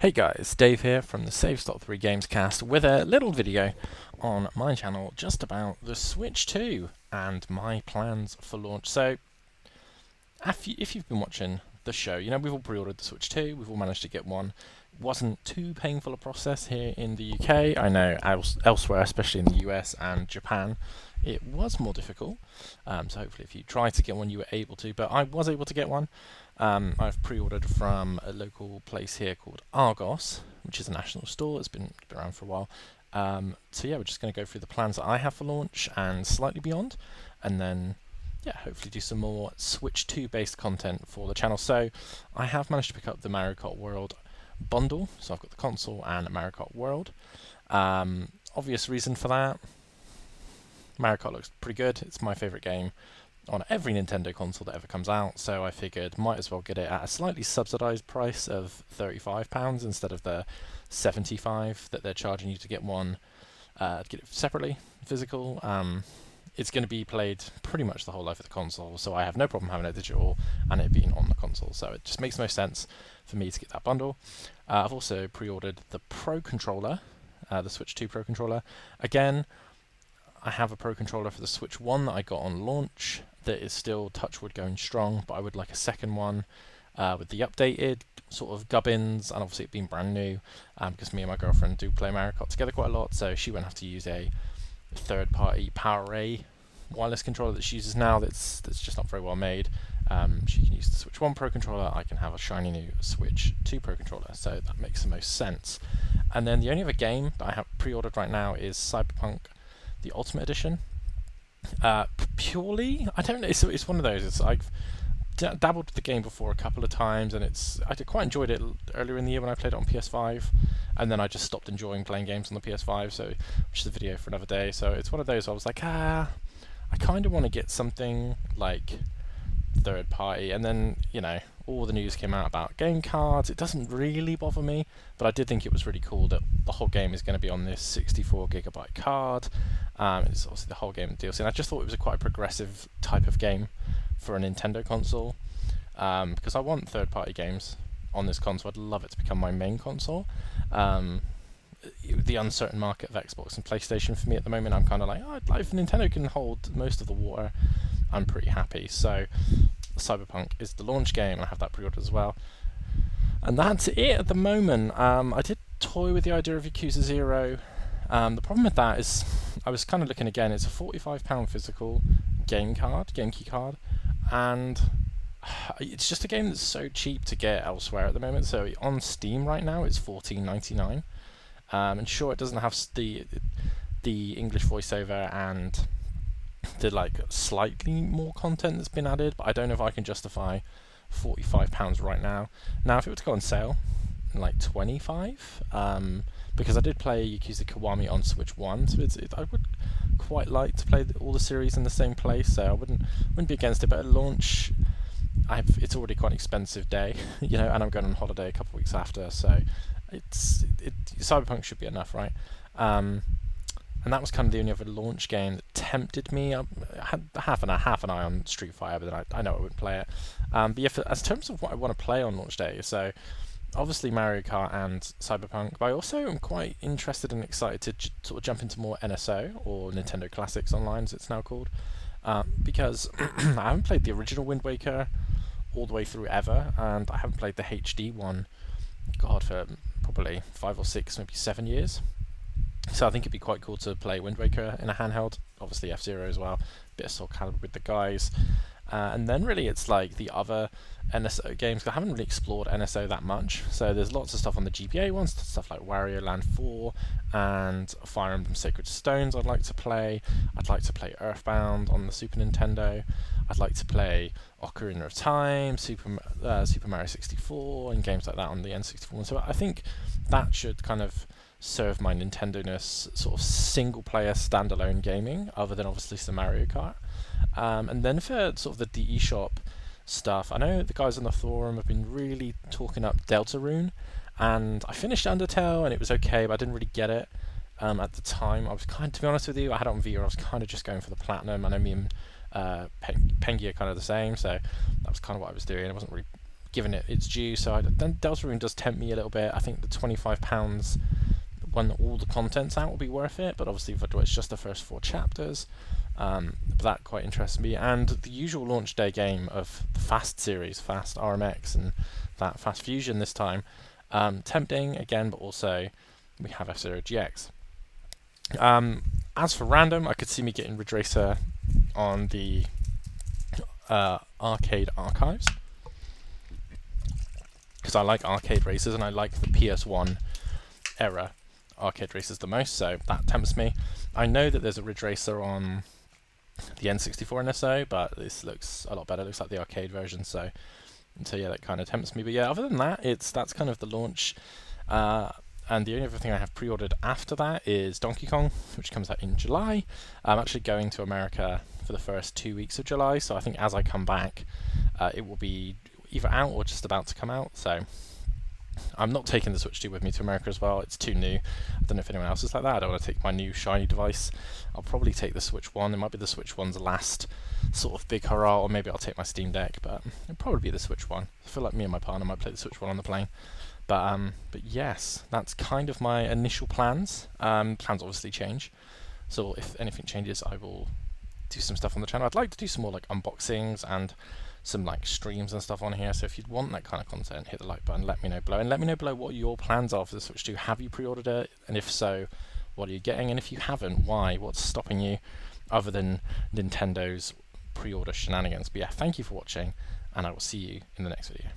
Hey guys, Dave here from the Save.3 Gamescast with a little video on my channel just about the Switch 2 and my plans for launch. So, if you've been watching the show, you know we've all pre-ordered the Switch 2, we've all managed to get one. It wasn't too painful a process here in the UK. I know elsewhere, especially in the US and Japan, it was more difficult. So hopefully if you tried to get one you were able to, but I was able to get one. I've pre-ordered from a local place here called Argos, which is a national store. It's been around for a while. So yeah, we're just going to go through the plans that I have for launch and slightly beyond, and then yeah, hopefully do some more Switch 2 based content for the channel. So I have managed to pick up the Mario Kart World bundle, so I've got the console and Mario Kart World. Obvious reason for that, Mario Kart looks pretty good. It's my favourite game on every Nintendo console that ever comes out, so I figured might as well get it at a slightly subsidised price of £35 instead of the $75 that they're charging you to get one, get it separately, physical. It's going to be played pretty much the whole life of the console, so I have no problem having it digital and it being on the console, so it just makes most sense for me to get that bundle. I've also pre-ordered the Pro Controller, the Switch 2 Pro Controller. Again, I have a Pro Controller for the Switch 1 that I got on launch that is still, touchwood, going strong, but I would like a second one with the updated sort of gubbins, and obviously it being brand new, because me and my girlfriend do play Mario Kart together quite a lot, so she won't have to use a third-party PowerA wireless controller that she uses now that's just not very well made. She can use the Switch 1 Pro Controller, I can have a shiny new Switch 2 Pro Controller, so that makes the most sense. And then the only other game that I have pre-ordered right now is Cyberpunk the Ultimate Edition. Purely, I don't know, it's one of those, I've dabbled with the game before a couple of times, and I quite enjoyed it earlier in the year when I played it on PS5, and then I just stopped enjoying playing games on the PS5, so which is a video for another day. So it's one of those I was like, I kind of want to get something like third party, and then, you know, all the news came out about game cards. It doesn't really bother me, but I did think it was really cool that the whole game is going to be on this 64GB card. It's obviously the whole game DLC, and I just thought it was quite a progressive type of game for a Nintendo console, because I want third-party games on this console. I'd love it to become my main console. The uncertain market of Xbox and PlayStation for me at the moment, I'm kind of like, if Nintendo can hold most of the water, I'm pretty happy. So Cyberpunk is the launch game, and I have that pre-ordered as well. And that's it at the moment. I did toy with the idea of Yakuza 0. The problem with that is, I was kind of looking again, it's a £45 physical game key card, and it's just a game that's so cheap to get elsewhere at the moment. So on Steam right now it's $14.99, and sure, it doesn't have the English voiceover and the like slightly more content that's been added, but I don't know if I can justify £45 right now. Now if it were to go on sale, like 25, because I did play Yakuza Kiwami on Switch 1, so I would quite like to play all the series in the same place, so I wouldn't be against it. But at launch, it's already quite an expensive day, you know, and I'm going on holiday a couple of weeks after, so Cyberpunk should be enough, right? And that was kind of the only other launch game that tempted me. I had half an eye on Street Fighter, but then I know I wouldn't play it. But yeah, as terms of what I want to play on launch day, so obviously Mario Kart and Cyberpunk, but I also am quite interested and excited to sort of jump into more NSO, or Nintendo Classics Online as it's now called, because I haven't played the original Wind Waker all the way through ever, and I haven't played the HD one, God, for probably 5 or 6, maybe 7 years. So I think it'd be quite cool to play Wind Waker in a handheld, obviously F-Zero as well, bit of Soul Calibur with the guys. And then really it's like the other NSO games, 'cause I haven't really explored NSO that much, so there's lots of stuff on the GBA ones, stuff like Wario Land 4 and Fire Emblem Sacred Stones I'd like to play. I'd like to play Earthbound on the Super Nintendo. I'd like to play Ocarina of Time, Super Mario 64 and games like that on the N64. So I think that should kind of serve my Nintendo-ness, sort of single-player standalone gaming, other than obviously some Mario Kart. And then for sort of the DE Shop stuff, I know the guys on the forum have been really talking up Deltarune, and I finished Undertale and it was okay, but I didn't really get it at the time. I was to be honest with you, I had it on Vita, I was kind of just going for the Platinum. I know me and Pengy are kind of the same, so that was kind of what I was doing. I wasn't really given it its due. So then Deltarune does tempt me a little bit. I think the £25 when all the content's out will be worth it, but obviously if I do it's just the first 4 chapters. But that quite interests me, and the usual launch day game of the Fast series, Fast RMX and that Fast Fusion this time, tempting again, but also we have F-Zero GX. As for random, I could see me getting Ridge Racer on the arcade archives, because I like arcade races and I like the PS1 era arcade races the most, so that tempts me. I know that there's a Ridge Racer on the N64 NSO, but this looks a lot better. It looks like the arcade version, so yeah, that kind of tempts me. But yeah, other than that, that's kind of the launch. And the only other thing I have pre-ordered after that is Donkey Kong, which comes out in July. I'm actually going to America for the first 2 weeks of July, so I think as I come back, it will be either out or just about to come out. So I'm not taking the Switch 2 with me to America as well. It's too new. I don't know if anyone else is like that. I don't want to take my new shiny device. I'll probably take the Switch 1. It might be the Switch 1's last sort of big hurrah, or maybe I'll take my Steam Deck, but it'll probably be the Switch 1. I feel like me and my partner might play the Switch 1 on the plane. But yes, that's kind of my initial plans. Plans obviously change, so if anything changes, I will do some stuff on the channel. I'd like to do some more like unboxings and some like streams and stuff on here, so if you'd want that kind of content, hit the like button, let me know below, and let me know below what your plans are for the Switch 2. Have you pre-ordered it, and if so, what are you getting, and if you haven't, why? What's stopping you, other than Nintendo's pre-order shenanigans? But yeah, thank you for watching, and I will see you in the next video.